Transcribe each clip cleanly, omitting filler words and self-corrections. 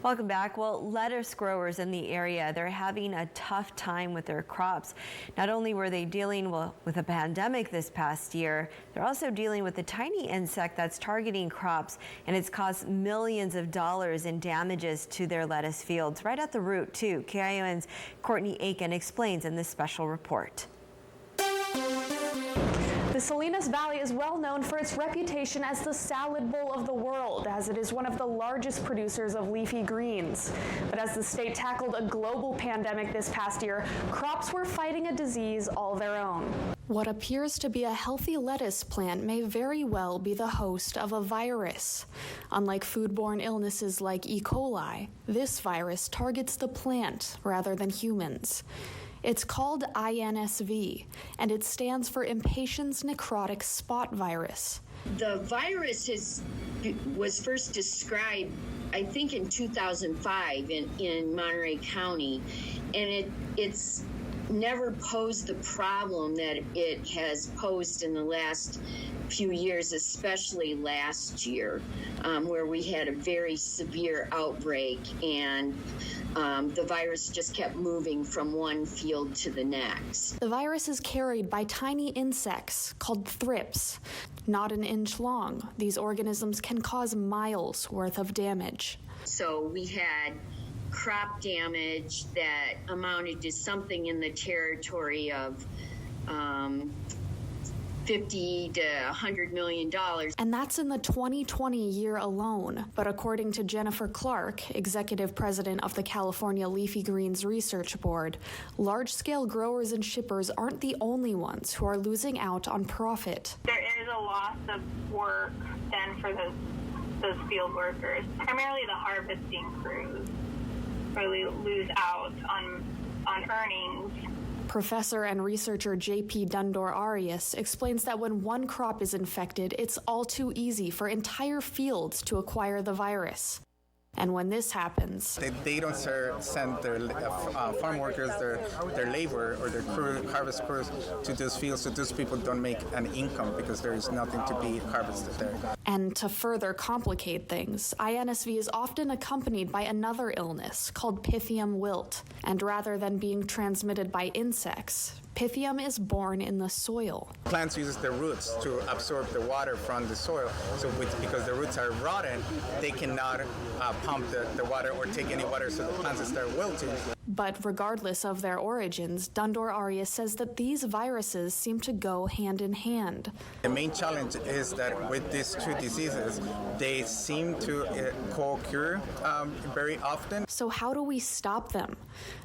Welcome back. Well, lettuce growers in the area, they're having a tough time with their crops. Not only were they dealing with a pandemic this past year, they're also dealing with a tiny insect that's targeting crops, and it's caused millions of dollars in damages to their lettuce fields right at the root too. KION's Courtney Aiken explains in this special report. The Salinas Valley is well known for its reputation as the salad bowl of the world, as it is one of the largest producers of leafy greens. But as the state tackled a global pandemic this past year, crops were fighting a disease all their own. What appears to be a healthy lettuce plant may very well be the host of a virus. Unlike foodborne illnesses like E. coli, this virus targets the plant rather than humans. It's called INSV, and it stands for Impatiens necrotic spot virus. The virus was first described, I think, in 2005 in Monterey County, and it's never posed the problem that it has posed in the last few years, especially last year, where we had a very severe outbreak, and the virus just kept moving from one field to the next. The virus is carried by tiny insects called thrips. Not an inch long, these organisms can cause miles worth of damage. So we had crop damage that amounted to something in the territory of $50 to $100 million. And that's in the 2020 year alone. But according to Jennifer Clark, executive president of the California Leafy Greens Research Board, large-scale growers and shippers aren't the only ones who are losing out on profit. There is a loss of work then for those field workers, primarily the harvesting crews really lose out on earnings. Professor and researcher J.P. Dundor-Arias explains that when one crop is infected, it's all too easy for entire fields to acquire the virus. And when this happens, they don't send their farm workers, their labor or their harvest crews to those fields, so those people don't make an income because there is nothing to be harvested there. And to further complicate things, INSV is often accompanied by another illness called Pythium wilt. And rather than being transmitted by insects, Pythium is born in the soil. Plants use their roots to absorb the water from the soil. So because the roots are rotten, they cannot pump the water or take any water, so the plants start wilting. But regardless of their origins, Dundor-Arias says that these viruses seem to go hand in hand. The main challenge is that with these two diseases, they seem to co-occur very often. So how do we stop them?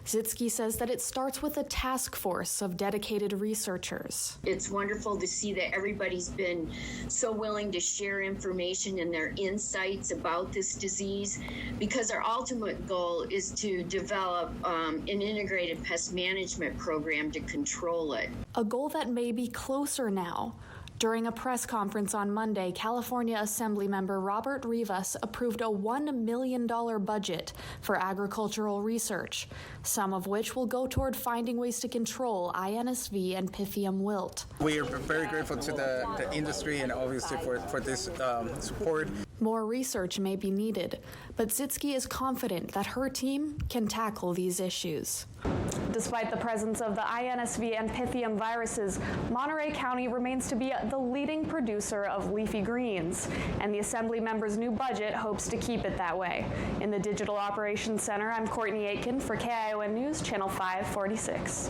Zitsky says that it starts with a task force of dedicated researchers. It's wonderful to see that everybody's been so willing to share information and their insights about this disease, because our ultimate goal is to develop an integrated pest management program to control it. A goal that may be closer now. During a press conference on Monday, California Assemblymember Robert Rivas approved a $1 million budget for agricultural research, some of which will go toward finding ways to control INSV and Pythium wilt. We are very grateful to the industry and obviously for this support. More research may be needed, but Zitsky is confident that her team can tackle these issues. Despite the presence of the INSV and Pythium viruses, Monterey County remains to be the leading producer of leafy greens, and the Assembly member's new budget hopes to keep it that way. In the Digital Operations Center, I'm Courtney Aiken for KION News, Channel 546.